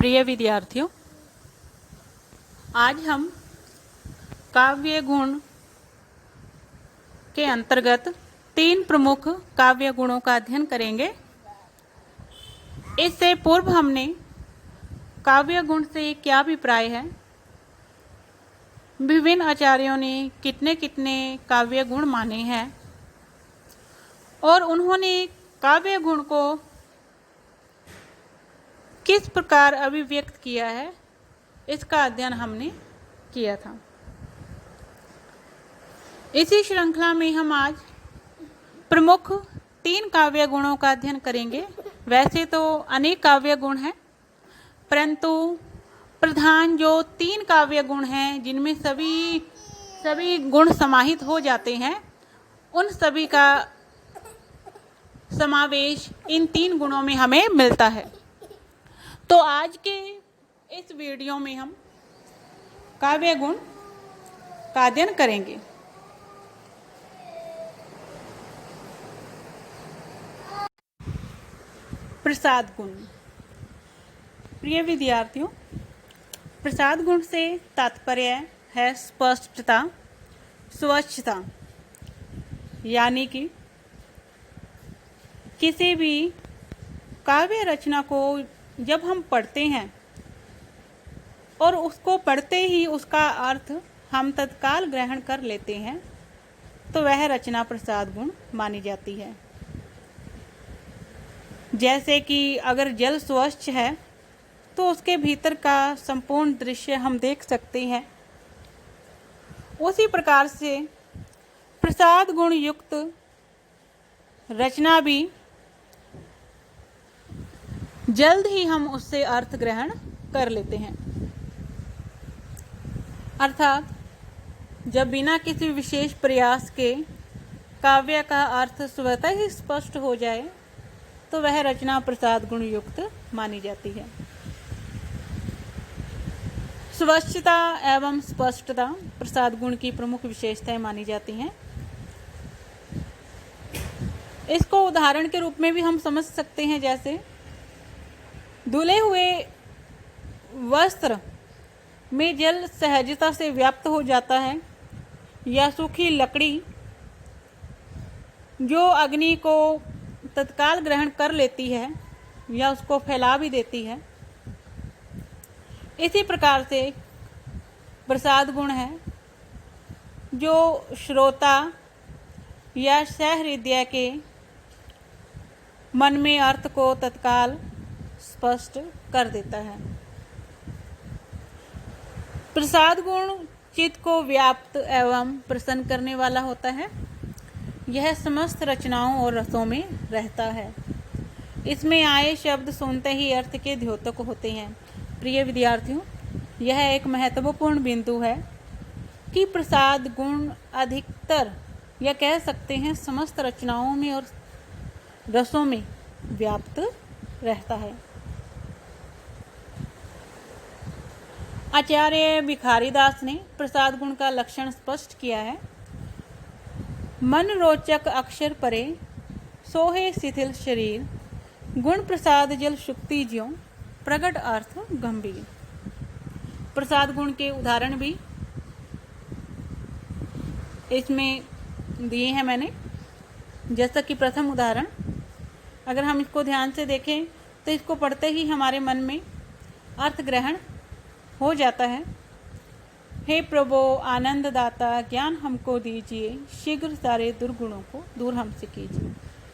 प्रिय विद्यार्थियों, आज हम काव्य गुण के अंतर्गत 3 प्रमुख काव्य गुणों का अध्ययन करेंगे। इससे पूर्व हमने काव्य गुण से क्या अभिप्राय है, विभिन्न आचार्यों ने कितने कितने काव्य गुण माने हैं और उन्होंने काव्य गुण को किस प्रकार अभिव्यक्त किया है, इसका अध्ययन हमने किया था। इसी श्रृंखला में हम आज प्रमुख 3 काव्य गुणों का अध्ययन करेंगे। वैसे तो अनेक काव्य गुण हैं, परंतु प्रधान जो 3 काव्य गुण हैं जिनमें सभी गुण समाहित हो जाते हैं, उन सभी का समावेश इन 3 गुणों में हमें मिलता है। तो आज के इस वीडियो में हम काव्य गुण का अध्ययन करेंगे। प्रसाद गुण। प्रिय विद्यार्थियों, प्रसाद गुण से तात्पर्य है स्पष्टता, स्वच्छता, यानी कि किसी भी काव्य रचना को जब हम पढ़ते हैं और उसको पढ़ते ही उसका अर्थ हम तत्काल ग्रहण कर लेते हैं, तो वह रचना प्रसाद गुण मानी जाती है। जैसे कि अगर जल स्वच्छ है तो उसके भीतर का संपूर्ण दृश्य हम देख सकते हैं। उसी प्रकार से प्रसाद गुण युक्त रचना भी जल्द ही हम उससे अर्थ ग्रहण कर लेते हैं। अर्थात जब बिना किसी विशेष प्रयास के काव्य का अर्थ स्वतः ही स्पष्ट हो जाए, तो वह रचना प्रसाद गुण युक्त मानी जाती है। स्वच्छता एवं स्पष्टता प्रसाद गुण की प्रमुख विशेषताएं मानी जाती हैं। इसको उदाहरण के रूप में भी हम समझ सकते हैं। जैसे धुले हुए वस्त्र में जल सहजता से व्याप्त हो जाता है, या सूखी लकड़ी जो अग्नि को तत्काल ग्रहण कर लेती है या उसको फैला भी देती है। इसी प्रकार से प्रसाद गुण है जो श्रोता या सहृदय के मन में अर्थ को तत्काल स्पष्ट कर देता है। प्रसाद गुण चित्त को व्याप्त एवं प्रसन्न करने वाला होता है। यह समस्त रचनाओं और रसों में रहता है। इसमें आए शब्द सुनते ही अर्थ के द्योतक होते हैं। प्रिय विद्यार्थियों, यह एक महत्वपूर्ण बिंदु है कि प्रसाद गुण अधिकतर या कह सकते हैं समस्त रचनाओं में और रसों में व्याप्त रहता है। आचार्य भिखारीदास ने प्रसाद गुण का लक्षण स्पष्ट किया है। मन रोचक अक्षर परे, सोहे शिथिल शरीर, गुण प्रसाद जल शुक्ति ज्यों, प्रगट अर्थ गंभीर। प्रसाद गुण के उदाहरण भी इसमें दिए हैं मैंने। जैसा कि प्रथम उदाहरण, अगर हम इसको ध्यान से देखें तो इसको पढ़ते ही हमारे मन में अर्थ ग्रहण हो जाता है। हे प्रभु आनंद दाता, ज्ञान हमको दीजिए, शीघ्र सारे दुर्गुणों को दूर हमसे कीजिए।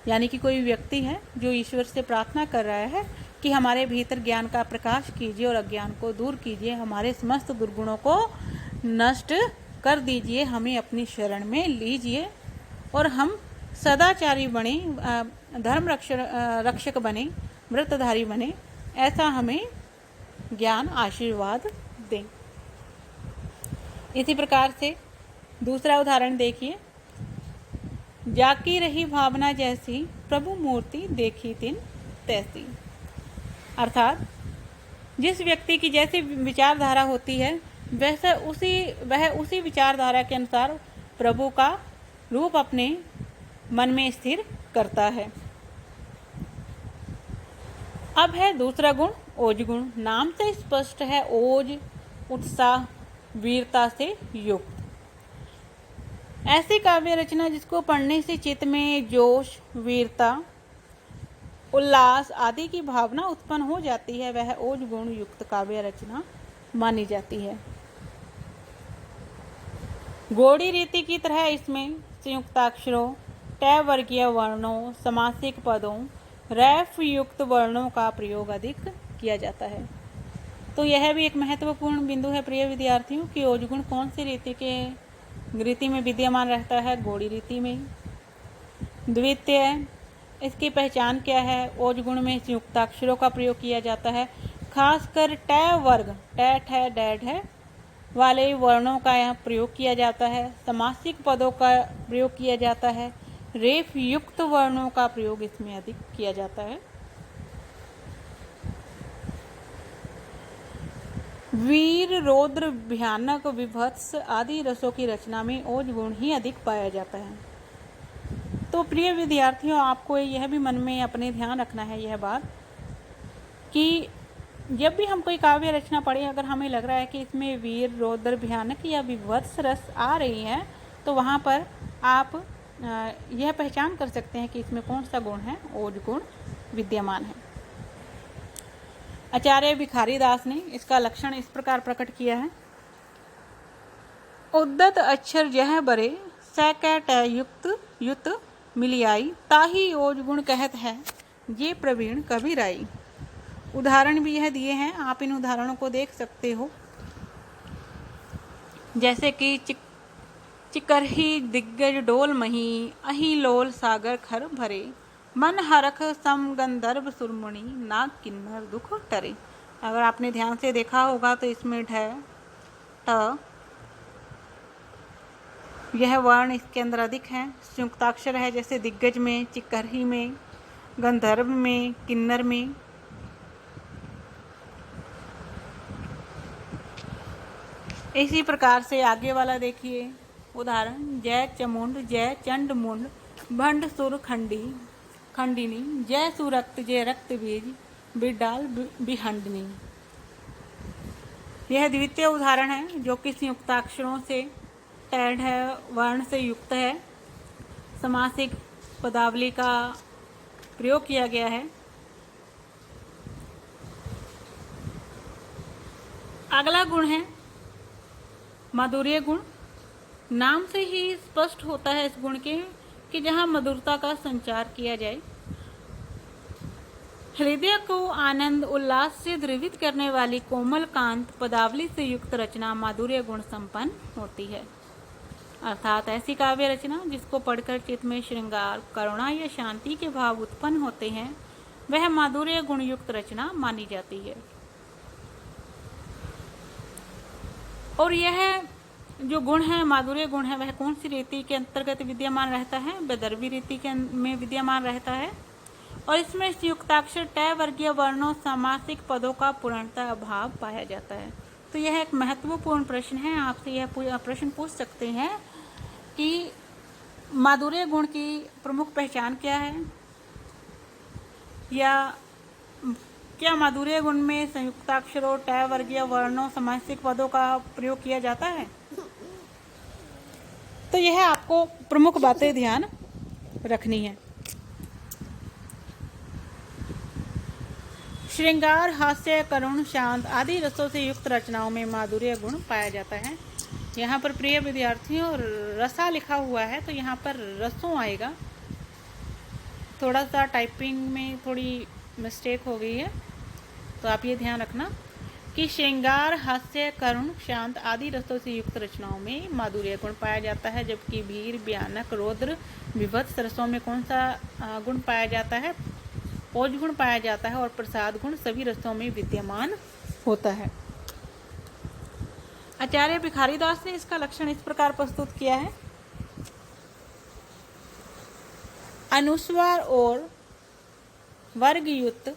यानी कि कोई व्यक्ति है जो ईश्वर से प्रार्थना कर रहा है कि हमारे भीतर ज्ञान का प्रकाश कीजिए और अज्ञान को दूर कीजिए, हमारे समस्त दुर्गुणों को नष्ट कर दीजिए, हमें अपनी शरण में लीजिए और हम सदाचारी बने, धर्म रक्षक बने, व्रतधारी बने, ऐसा हमें ज्ञान आशीर्वाद दें। इसी प्रकार से दूसरा उदाहरण देखिए। जाकी रही भावना जैसी, प्रभु मूर्ति देखी तिन तैसी। अर्थात जिस व्यक्ति की जैसी विचारधारा होती है, वह उसी विचारधारा के अनुसार प्रभु का रूप अपने मन में स्थिर करता है। अब है दूसरा गुण ओज गुण, नाम से स्पष्ट है, ओज उत्साह वीरता से युक्त। ऐसी काव्य रचना जिसको पढ़ने से चित्त में जोश, वीरता, उल्लास आदि की भावना उत्पन्न हो जाती है, वह ओज गुण युक्त काव्य रचना मानी जाती है। गौड़ी रीति की तरह इसमें संयुक्ताक्षरों, टय वर्गीय वर्णों, समासिक पदों, रैफ युक्त वर्णों का प्रयोग अधिक किया जाता है। तो यह भी एक महत्वपूर्ण बिंदु है प्रिय विद्यार्थियों कि ओज गुण कौन सी रीति में विद्यमान रहता है, गौड़ी रीति में। द्वितीय, इसकी पहचान क्या है? ओज गुण में संयुक्ताक्षरों का प्रयोग किया जाता है, खासकर टय वर्ग, टय ठय डै ढै वाले वर्णों का यहाँ प्रयोग किया जाता है, समासिक पदों का प्रयोग किया जाता है, रेफ युक्त वर्णों का प्रयोग इसमें अधिक किया जाता है। वीर, रौद्र, भयानक, विभत्स आदि रसों की रचना में ओज गुण ही अधिक पाया जाता है। तो प्रिय विद्यार्थियों, आपको यह भी मन में अपने ध्यान रखना है यह बात कि जब भी हम कोई काव्य रचना पढ़े, अगर हमें लग रहा है कि इसमें वीर, रौद्र, भयानक या विभत्स रस आ रही है, तो वहाँ पर आप यह पहचान कर सकते हैं कि इसमें कौन सा गुण है, ओज गुण विद्यमान है। आचार्य भिखारी दास ने इसका लक्षण इस प्रकार प्रकट किया है। उद्दत अक्षर जह बरे, सैकट युक्त युत मिलियाई, ताही ओज गुण कहत है, ये प्रवीण कबीराई। उदाहरण भी यह दिए हैं, आप इन उदाहरणों को देख सकते हो। जैसे कि चिकरही दिग्गज डोल मही, अही लोल सागर खर भरे, मन हरख सम गंधर्व सुरमणि, नाग किन्नर दुख टरे। अगर आपने ध्यान से देखा होगा तो इसमें ढ ट यह वर्ण इसके अंदर अधिक है, संयुक्ताक्षर है, जैसे दिग्गज में, चिकरही में, गंधर्व में, किन्नर में। इसी प्रकार से आगे वाला देखिए उदाहरण, जय चमुंड, जय चंड मुंड, भंड सुर खंडिनी, जय सुरक्त, जय रक्त बीज, बिडाल बिहंडनी। यह द्वितीय उदाहरण है जो कि संयुक्ताक्षरों से, टैढ़ वर्ण से युक्त है, समासिक पदावली का प्रयोग किया गया है। अगला गुण है माधुर्य गुण। नाम से ही स्पष्ट होता है इस गुण के कि जहाँ मधुरता का संचार किया जाए, हृदय को आनंद उल्लास से द्रवित करने वाली कोमल कांत पदावली से युक्त रचना माधुर्य गुण संपन्न होती है। अर्थात ऐसी काव्य रचना जिसको पढ़कर चित्त में श्रृंगार, करुणा या शांति के भाव उत्पन्न होते हैं, वह माधुर्य गुण युक्त रचना मानी जाती है। और यह जो गुण है, माधुर्य गुण है, वह कौन सी रीति के अंतर्गत विद्यमान रहता है? वैदर्भी रीति के में विद्यमान रहता है। और इसमें संयुक्ताक्षर, टय वर्गीय वर्णों, समासिक पदों का पूर्णतः अभाव पाया जाता है। तो यह एक महत्वपूर्ण प्रश्न है, आपसे यह प्रश्न पूछ सकते हैं कि माधुर्य गुण की प्रमुख पहचान क्या है, या क्या माधुर्य गुण में संयुक्ताक्षरों, टय वर्गीय वर्णों, समासिक पदों का प्रयोग किया जाता है? तो यह आपको प्रमुख बातें ध्यान रखनी है। श्रृंगार, हास्य, करुण, शांत आदि रसों से युक्त रचनाओं में माधुर्य गुण पाया जाता है। यहाँ पर प्रिय विद्यार्थियों रसा लिखा हुआ है, तो यहाँ पर रसों आएगा। थोड़ा सा टाइपिंग में थोड़ी मिस्टेक हो गई है, तो आप ये ध्यान रखना कि श्रृंगार, हास्य, करुण, शांत आदि रसों से युक्त रचनाओं में माधुर्य गुण पाया जाता है, जबकि वीर, भयानक, रौद्र, विभत्स रसों में कौन सा गुण पाया जाता है? ओज गुण पाया जाता है। और प्रसाद गुण सभी रसों में विद्यमान होता है। आचार्य भिखारी दास ने इसका लक्षण इस प्रकार प्रस्तुत किया है। अनुस्वार और वर्ग युक्त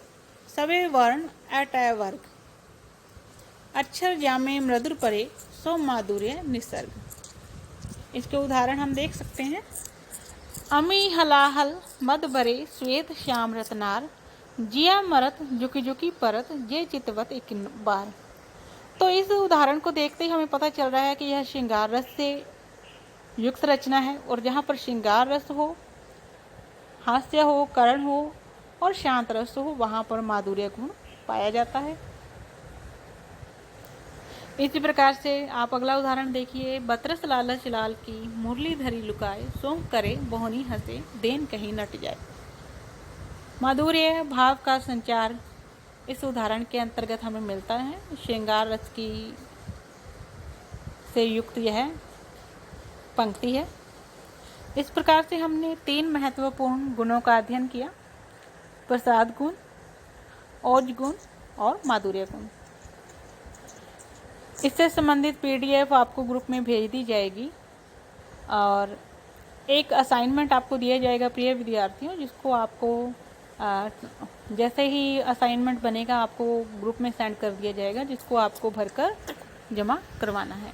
सवे वर्ण अटय वर्ग, अक्षर जामे मृदुर परे, सो माधुर्य निसर्ग। इसके उदाहरण हम देख सकते हैं। अमी हलाहल मद भरे, श्वेत श्याम रत्नार, जिया मरत जुकी जुकी परत जे चितवत एक बार। तो इस उदाहरण को देखते ही हमें पता चल रहा है कि यह श्रृंगार रस से युक्त रचना है, और जहाँ पर श्रृंगार रस हो, हास्य हो, करुण हो और शांत रस हो, वहाँ पर माधुर्य गुण पाया जाता है। इसी प्रकार से आप अगला उदाहरण देखिए। बतरस लालच लाल की मुरली धरी लुकाए, सोंग करे बोहनी हंसे देन कहीं नट जाए। माधुर्य भाव का संचार इस उदाहरण के अंतर्गत हमें मिलता है। श्रृंगार रस की से युक्त यह पंक्ति है। इस प्रकार से हमने 3 महत्वपूर्ण गुणों का अध्ययन किया: प्रसाद गुण, ओज गुण और माधुर्य गुण। इससे संबंधित PDF आपको ग्रुप में भेज दी जाएगी, और एक असाइनमेंट आपको दिया जाएगा प्रिय विद्यार्थियों, जिसको आपको जैसे ही असाइनमेंट बनेगा आपको ग्रुप में सेंड कर दिया जाएगा, जिसको आपको भरकर जमा करवाना है।